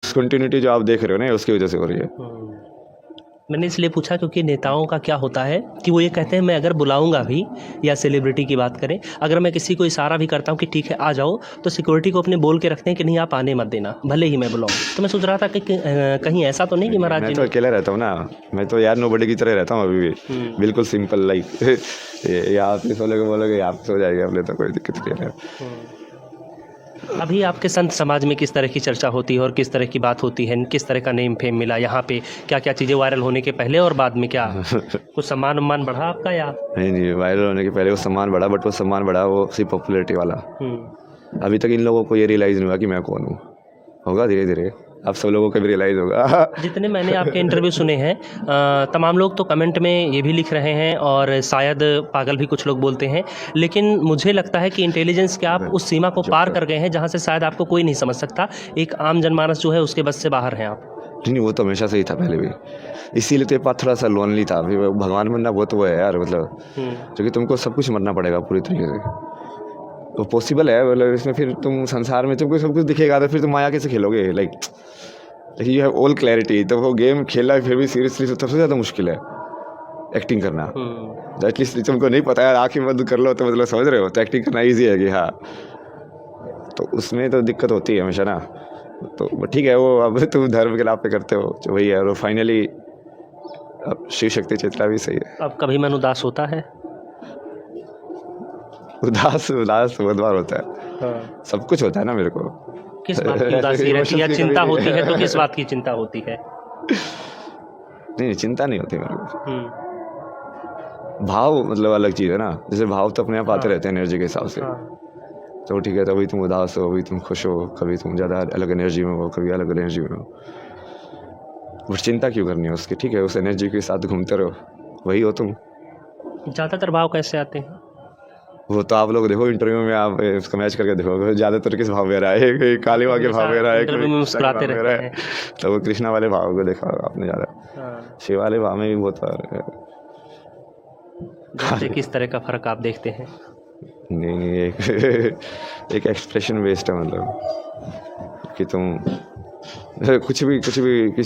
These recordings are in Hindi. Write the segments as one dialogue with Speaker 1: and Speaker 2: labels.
Speaker 1: डिसकंटिन्यूटी जो आप देख रहे हो ना, उसकी वजह से हो रही है।
Speaker 2: मैंने इसलिए पूछा क्योंकि नेताओं का क्या होता है कि वो ये कहते हैं मैं अगर बुलाऊंगा भी, या सेलिब्रिटी की बात करें, अगर मैं किसी को इशारा भी करता हूँ कि ठीक है आ जाओ, तो सिक्योरिटी को अपने बोल के रखते हैं कि नहीं आप आने मत देना, भले ही मैं बुलाऊँ। तो मैं सोच रहा था कि कहीं ऐसा तो नहीं कि महाराज
Speaker 1: मैं
Speaker 2: जी
Speaker 1: तो अकेला रहता हूँ ना, मैं तो यार नोबडी की तरह रहता हूँ अभी भी, बिल्कुल सिंपल लाइक यहाँ पे बोलोगे यहाँ पे सो जाएगा, अपने तो कोई दिक्कत नहीं है।
Speaker 2: अभी आपके संत समाज में किस तरह की चर्चा होती है और किस तरह की बात होती है, किस तरह का नेम फेम मिला यहाँ पे, क्या क्या चीज़ें वायरल होने के पहले और बाद में, क्या कुछ सम्मान उम्मान बढ़ा आपका या
Speaker 1: नहीं, वायरल होने के पहले वो सम्मान बढ़ा, बट वो सम्मान बढ़ा वो सिर्फ पॉपुलैरिटी वाला। अभी तक इन लोगों को ये रियलाइज़ नहीं हुआ कि मैं कौन हूँ, होगा धीरे धीरे, अब सब लोगों को भी रियलाइज़ होगा।
Speaker 2: जितने मैंने आपके इंटरव्यू सुने हैं, तमाम लोग तो कमेंट में ये भी लिख रहे हैं, और शायद पागल भी कुछ लोग बोलते हैं, लेकिन मुझे लगता है कि इंटेलिजेंस के आप उस सीमा को पार कर गए हैं जहाँ से शायद आपको कोई नहीं समझ सकता, एक आम जनमानस जो है उसके बस से बाहर हैं आप।
Speaker 1: नहीं, वो तो हमेशा से ही था पहले भी, इसीलिए तो ये पाथ थोड़ा सा लोनली था। भगवान बनना वो तो है यार, मतलब क्योंकि तुमको सब कुछ मरना पड़ेगा पूरी तरीके से, वो पॉसिबल है, मतलब इसमें फिर तुम संसार में तुमको सब कुछ दिखेगा, तो फिर तुम माया कैसे खेलोगे, like you have all clarity. तो वो गेम खेलना फिर भी सीरियसली सबसे ज़्यादा मुश्किल है एक्टिंग करना। एटलीस्ट तुमको नहीं पता है, आँखें बंद कर लो तो मतलब समझ रहे हो, तो एक्टिंग करना ईजी है कि हाँ, तो उसमें तो दिक्कत होती है हमेशा ना। तो ठीक है, वो अब तुम धर्म के नाम पे करते हो जो वही है, और फाइनली अब शिव शक्ति चित्रा भी सही है।
Speaker 2: अब कभी मन उदास होता है?
Speaker 1: उदास बहुत बार होता है। सब कुछ होता है ना मेरे को।
Speaker 2: किस बात की उदासी रहती है या चिंता होती है तो किस बात की चिंता होती है?
Speaker 1: नहीं, चिंता नहीं होती मेरे को। भाव मतलब अलग चीज़ है ना, जैसे भाव तो अपने आप आते रहते हैं एनर्जी के हिसाब से। तो ठीक है, कभी तुम उदास हो, कभी तुम खुश हो, कभी तुम ज़्यादा अलग एनर्जी में हो, कभी अलग एनर्जी में हो, बट चिंता क्यों करनी है उसकी? ठीक है, उस एनर्जी के साथ घूमते रहो, वही हो तुम।
Speaker 2: ज़्यादातर भाव कैसे आते हैं?
Speaker 1: वो तो आप लोग देखो इंटरव्यू में, आप उसका मैच करके देखो, ज़्यादातर किस भाव में रहा है, काली माँ के भाव में रहा है,
Speaker 2: इंटरव्यू में मुस्कुराते रहते हैं,
Speaker 1: तो वो कृष्णा वाले भाव को देखा आपने ज़्यादा। शिव वाले भाव में भी बहुत फर्क है।
Speaker 2: जैसे किस तरह का फ़र्क आप देखते हैं?
Speaker 1: नहीं, एक एक्सप्रेशन बेस्ड है, मतलब कि तुम कुछ भी किसी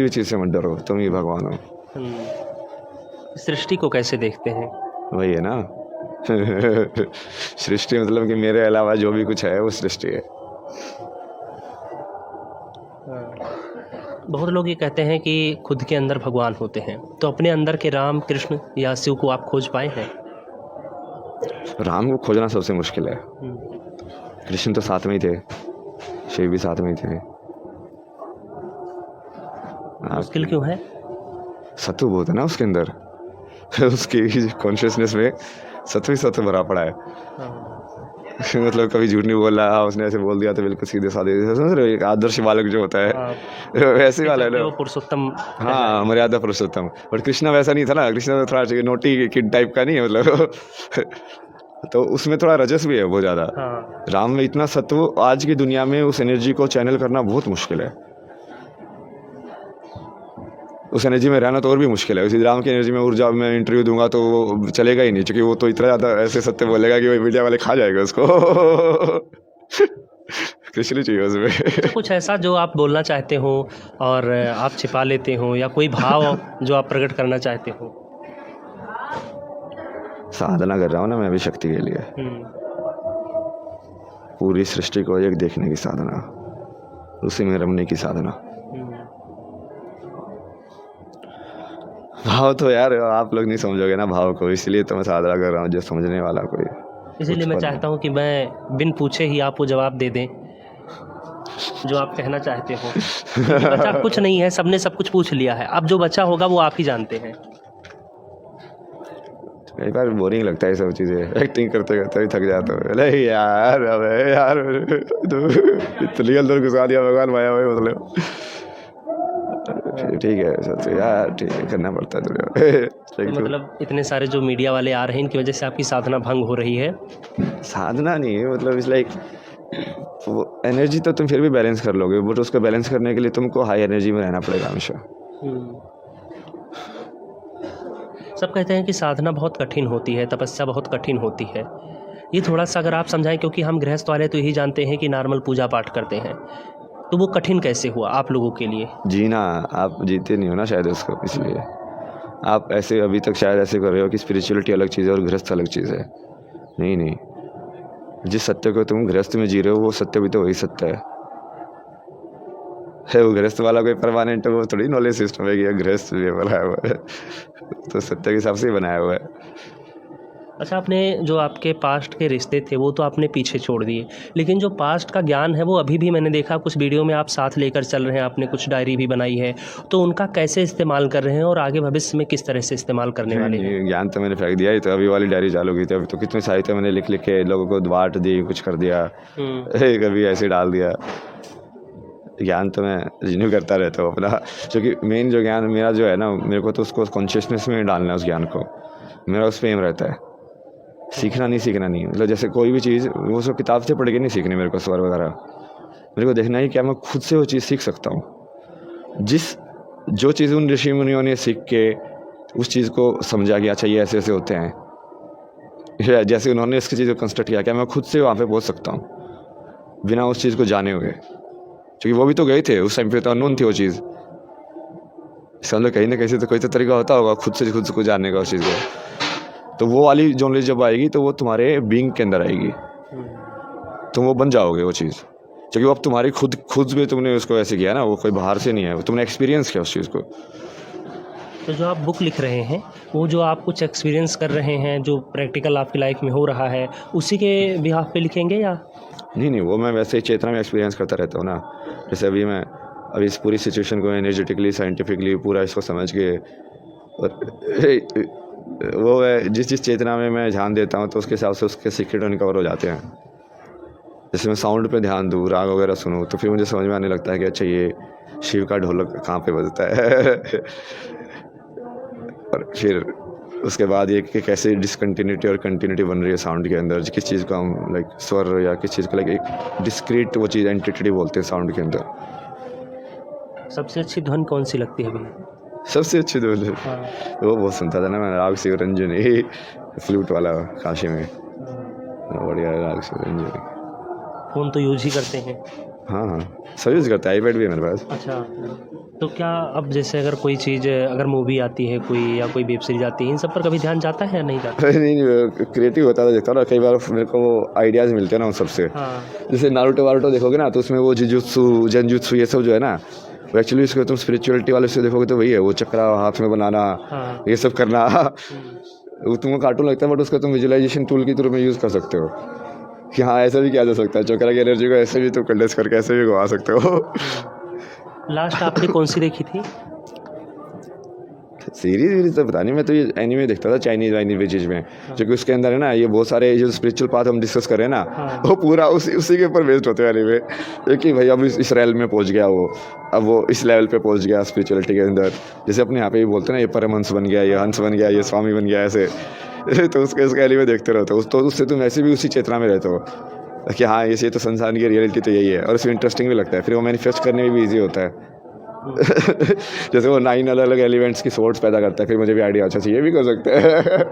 Speaker 1: भी चीज़ से मत डरो, तुम ही भगवान हो।
Speaker 2: सृष्टि को कैसे देखते हैं?
Speaker 1: वही है ना सृष्टि मतलब कि मेरे अलावा जो भी कुछ है वो सृष्टि है।
Speaker 2: बहुत लोग ये कहते हैं कि खुद के अंदर भगवान होते हैं, तो अपने अंदर के राम कृष्ण या शिव को आप खोज पाए हैं?
Speaker 1: राम को खोजना सबसे मुश्किल है। कृष्ण तो साथ में ही थे, शिव भी साथ में ही थे।
Speaker 2: मुश्किल क्यों है?
Speaker 1: सत्व बहुत है ना उसके अंदर उसकी कॉन्शियसनेस में सत्व भरा पड़ा है। मतलब कभी झूठ नहीं बोल रहा, उसने ऐसे बोल दिया तो बिल्कुल सीधे साधे, समझ रहे हो, एक आदर्श बालक जो होता है वैसे वाला है ना,
Speaker 2: पुरुषोत्तम।
Speaker 1: हाँ, मर्यादा पुरुषोत्तम। बट कृष्णा वैसा नहीं था ना, कृष्णा तो थोड़ा नोटी किड टाइप का नहीं है, मतलब तो उसमें थोड़ा रजस भी है बहुत ज़्यादा। राम में इतना सत्व, आज की दुनिया में उस एनर्जी को चैनल करना बहुत मुश्किल है। उस एनर्जी में रहना तो और भी मुश्किल है। उसी राम की एनर्जी में ऊर्जा में इंटरव्यू दूंगा तो वो चलेगा ही नहीं, क्योंकि वो तो इतना ज़्यादा ऐसे सत्य बोलेगा कि वो मीडिया वाले खा जाएगा उसको कृष्ण चाहिए उसमें।
Speaker 2: तो कुछ ऐसा जो आप बोलना चाहते हो और आप छिपा लेते हो, या कोई भाव जो आप प्रकट करना चाहते हो?
Speaker 1: साधना कर रहा हूँ ना मैं अभी शक्ति के लिए, पूरी सृष्टि को एक देखने की साधना, उसी में रमने की साधना। भाव तो यार आप लोग नहीं समझोगे ना भाव को, इसलिए तो मैं साधना कर रहा हूँ, जो समझने वाला कोई।
Speaker 2: इसीलिए मैं चाहता हूँ कि मैं बिन पूछे ही आप वो जवाब दे दें जो आप कहना चाहते हो। बचा कुछ नहीं है, सबने सब कुछ पूछ लिया है, अब जो बचा होगा वो आप ही जानते हैं।
Speaker 1: कई बार बोरिंग लगता है सब चीज़ें, एक्टिंग करते करते भी थक जाता हूँ। अरे यार अबे यार रियल दर घुसा दिया भगवान माया में, मतलब ठीक है सबसे यार, ठीक है करना पड़ता है तो
Speaker 2: मतलब इतने सारे जो मीडिया वाले आ रहे हैं, इनकी वजह से आपकी साधना भंग हो रही है?
Speaker 1: साधना नहीं है, मतलब इट्स लाइक वो एनर्जी तो तुम फिर भी बैलेंस कर लोगे, बट उसको बैलेंस करने के लिए तुमको हाई एनर्जी में रहना पड़ेगा हमेशा।
Speaker 2: सब कहते हैं कि साधना बहुत कठिन होती है, तपस्या बहुत कठिन होती है, ये थोड़ा सा अगर आप समझाएं, क्योंकि हम गृहस्थ वाले तो यही जानते हैं कि नॉर्मल पूजा पाठ करते हैं, तो वो कठिन कैसे हुआ आप लोगों के लिए?
Speaker 1: जीना, आप जीते नहीं हो ना शायद उसको, इसलिए आप ऐसे अभी तक शायद ऐसे कर रहे हो कि स्पिरिचुअलिटी अलग चीज़ है और गृहस्थ अलग चीज़ है। नहीं नहीं, जिस सत्य को तुम गृहस्थ में जी रहे हो वो सत्य भी तो वही सत्य है। वो गृहस्थ वाला कोई परमानेंट वो थोड़ी नॉलेज सिस्टम है कि गृहस्थ भी बनाया हुआ है। तो सत्य के हिसाब से ही बनाया हुआ है।
Speaker 2: अच्छा, आपने जो आपके पास्ट के रिश्ते थे वो तो आपने पीछे छोड़ दिए, लेकिन जो पास्ट का ज्ञान है वो अभी भी मैंने देखा कुछ वीडियो में आप साथ लेकर चल रहे हैं, आपने कुछ डायरी भी बनाई है, तो उनका कैसे इस्तेमाल कर रहे हैं और आगे भविष्य में किस तरह से इस्तेमाल करने वाले हैं?
Speaker 1: ये ज्ञान तो मैंने फेंक दिया ही, तो अभी वाली डायरी चालू की थी। अभी तो कितने साहित्य मैंने लिख लिख के लोगों को बांट दी, कुछ कर दिया, कभी ऐसे डाल दिया। ज्ञान तो मैं रिन्यू करता रहता हूँ अपना, क्योंकि मेन जो ज्ञान मेरा जो है ना, मेरे को तो उसको कॉन्शियसनेस में डालना है। उस ज्ञान को मेरा उस पर एम रहता है, सीखना नहीं। मतलब जैसे कोई भी चीज़ वो सब किताब से पढ़ के नहीं सीखनी मेरे को, स्वर वगैरह। मेरे को देखना ही क्या मैं खुद से वो चीज़ सीख सकता हूँ। जो चीज़ उन ऋषि मुनियों ने सीख के उस चीज़ को समझा कि अच्छा ये ऐसे ऐसे होते हैं, जैसे उन्होंने इसकी चीज़ को कंस्ट्रक्ट किया, क्या मैं खुद से वहाँ पे पहुँच सकता हूँ बिना उस चीज़ को जाने हुए? क्योंकि वो भी तो गए थे उस टाइम पे, तो अननोन थी वो चीज़। इसका मतलब कहीं ना कहीं से तो कोई तो तरीका होता होगा खुद को जानने का उस चीज़ को। तो वो वाली नॉलेज जब आएगी तो वो तुम्हारे बीइंग के अंदर आएगी, तुम वो बन जाओगे वो चीज़। क्योंकि वो अब तुम्हारी खुद में तुमने उसको ऐसे किया ना, वो कोई बाहर से नहीं है, वो तुमने एक्सपीरियंस किया उस चीज़ को।
Speaker 2: तो जो आप बुक लिख रहे हैं वो जो आप कुछ एक्सपीरियंस कर रहे हैं, जो प्रैक्टिकल आपकी लाइफ में हो रहा है, उसी के बिहाफ पे लिखेंगे या?
Speaker 1: नहीं, वो मैं वैसे ही चेतना में एक्सपीरियंस करता रहता हूँ ना। जैसे अभी इस पूरी सिचुएशन को एनर्जेटिकली, साइंटिफिकली पूरा इसको समझ के, और वो है जिस चेतना में मैं ध्यान देता हूँ तो उसके हिसाब से उसके सीक्रेट अनकवर हो जाते हैं। जैसे मैं साउंड पे ध्यान दूँ, राग वगैरह सुनूँ, तो फिर मुझे समझ में आने लगता है कि अच्छा ये शिव का ढोलक कहाँ पे बजता है। और फिर उसके बाद ये कि कैसे डिसकंटिन्यूटी और कंटिन्यूटी बन रही है साउंड के अंदर, किस चीज़ को हम लाइक स्वर या किस चीज़ को लाइक एक डिस्क्रीट वो चीज़ एंटिटी बोलते हैं साउंड के अंदर।
Speaker 2: सबसे अच्छी ध्वनि कौन सी लगती है अभी?
Speaker 1: सबसे अच्छी धुन वो बहुत सुनता था ना मैं, राग शिव रंजनी, फ्लूट वाला काशी में, बढ़िया राग शिव रंजनी।
Speaker 2: फ़ोन तो यूज ही करते हैं?
Speaker 1: हाँ, सब यूज़ करता है, आईपैड भी है मेरे पास।
Speaker 2: अच्छा, तो क्या अब जैसे अगर कोई चीज़, अगर मूवी आती है कोई या कोई वेब सीरीज आती है, इन सब पर कभी ध्यान जाता है या नहीं जाता?
Speaker 1: नहीं, क्रिएटिव होता था देखता ना, कई बार मेरे को वो आइडियाज़ मिलते हैं ना उन सबसे।
Speaker 2: हाँ।
Speaker 1: जैसे नारुतो वारुतो देखोगे ना, तो उसमें वो जुजुत्सु, जेनजुत्सु ये सब जो है ना, वो एक्चुअली इसको तुम स्पिरिचुअलिटी वाले से देखोगे तो वही है, वो चक्रा हाथ में बनाना,
Speaker 2: हाँ।
Speaker 1: ये सब करना। वो तुमको कार्टून लगता है, बट उसका तुम विजुअलाइजेशन टूल के रूप में यूज़ कर सकते हो कि हाँ ऐसा भी किया जा सकता है। चक्रा की एनर्जी को ऐसे भी तुम कंडेंस करके ऐसे भी घुमा सकते हो।
Speaker 2: लास्ट आपने कौन सी देखी थी?
Speaker 1: सीरीज तो पता नहीं, मैं तो ये एनीमे देखता था चाइनीज वाइनीज चीज़ में, क्योंकि उसके अंदर है ना ये बहुत सारे जो स्पिरिचुअल पाथ हम डिस्कस कर रहे हैं ना, वो पूरा उसी के ऊपर बेस्ड होते हैं एनीमे। कि भाई अब इस लेवल में पहुंच गया वो, अब वो इस लेवल पे पहुंच गया स्पिरिचुअलिटी के अंदर। जैसे अपने यहाँ पे भी बोलते हैं ना, ये परमहंस बन गया, ये हंस बन गया, ये स्वामी बन गया, ऐसे। तो उसके एनीमे देखते रहते हो, तो उससे तुम ऐसे भी उसी चेतना में रहते हो कि हाँ ये तो संसार की रियलिटी तो यही है, और इसमें इंटरेस्टिंग भी लगता है, फिर वो मैनिफेस्ट करने में भी ईजी होता है। जैसे वो 9 अलग अलग एलिमेंट्स की सोर्स पैदा करता है, फिर मुझे भी आइडिया अच्छा चाहिए, ये भी कर सकते हैं।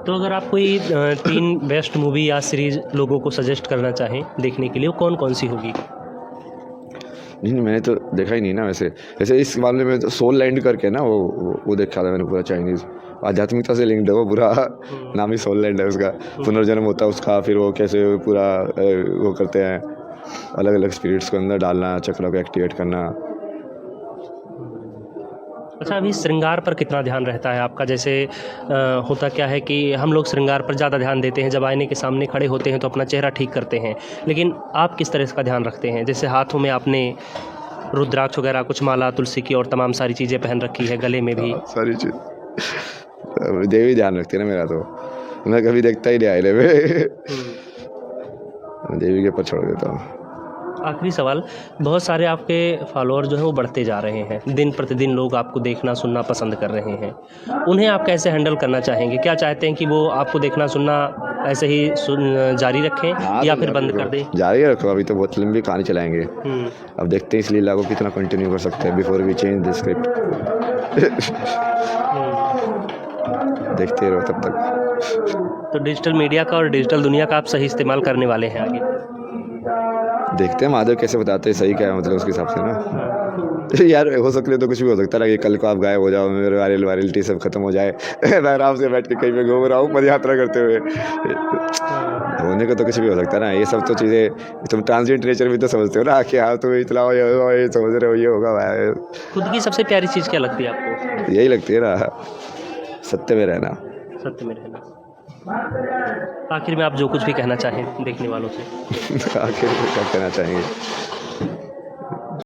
Speaker 2: तो अगर आप कोई 3 बेस्ट मूवी या सीरीज लोगों को सजेस्ट करना चाहें देखने के लिए, वो कौन कौन सी होगी?
Speaker 1: नहीं, मैंने तो देखा ही नहीं ना वैसे। जैसे इस मामले में तो सोल लैंड करके ना वो देखा था मैंने, पूरा चाइनीज़ आध्यात्मिकता से लिंक्ड है वो पूरा। नाम ही सोल लैंड है उसका। पुनर्जन्म होता है उसका, फिर वो कैसे पूरा वो करते हैं, अलग अलग स्पिरिट्स को अंदर डालना, चक्र को एक्टिवेट करना।
Speaker 2: अच्छा, अभी श्रृंगार पर कितना ध्यान रहता है आपका? जैसे होता क्या है कि हम लोग श्रृंगार पर ज़्यादा ध्यान देते हैं, जब आईने के सामने खड़े होते हैं तो अपना चेहरा ठीक करते हैं, लेकिन आप किस तरह इसका ध्यान रखते हैं? जैसे हाथों में आपने रुद्राक्ष वगैरह, कुछ माला तुलसी की और तमाम सारी चीज़ें पहन रखी है, गले में भी
Speaker 1: सारी चीज़ देवी ध्यान रखती है ना मेरा, तो मैं कभी देखता ही नहीं आईने में। देवी के ऊपर छोड़ देता हूँ।
Speaker 2: आखिरी सवाल, बहुत सारे आपके फॉलोअर जो हैं वो बढ़ते जा रहे हैं, दिन प्रतिदिन लोग आपको देखना सुनना पसंद कर रहे हैं, उन्हें आप कैसे हैंडल करना चाहेंगे? क्या चाहते हैं कि वो आपको देखना सुनना ऐसे ही जारी रखें या फिर बंद कर दें? जारी
Speaker 1: रखो, अभी तो बहुत लंबी कहानी चलाएंगे। अब देखते हैं इस लीला को कितना कंटिन्यू कर सकते हैं before we change the script. देखते रहो तब तक।
Speaker 2: तो डिजिटल मीडिया का और डिजिटल दुनिया का आप सही इस्तेमाल करने वाले हैं आगे?
Speaker 1: देखते हैं महादेव कैसे बताते हैं सही क्या है, मतलब उसके हिसाब से ना।
Speaker 2: हाँ।
Speaker 1: यार हो सकता है तो कुछ भी हो सकता है ना, कि कल को आप गायब हो जाओ, मेरे वायरलिटी सब खत्म हो जाए मैं आराम से बैठ के कहीं पे घूम रहा हूँ पद यात्रा करते हुए, होने को तो कुछ भी हो सकता है ना। ये सब तो चीज़ें तुम ट्रांजिएंट नेचर भी तो समझते हो ना, कि हाँ तुम इतलाओ ये समझ रहे हो ये होगा भाई।
Speaker 2: खुद की सबसे प्यारी चीज़ क्या लगती है आपको?
Speaker 1: यही लगती है ना, सत्य में रहना।
Speaker 2: सत्य में रहना। आखिर में आप जो कुछ भी कहना चाहें देखने वालों से।
Speaker 1: आखिर में क्या कहना चाहेंगे?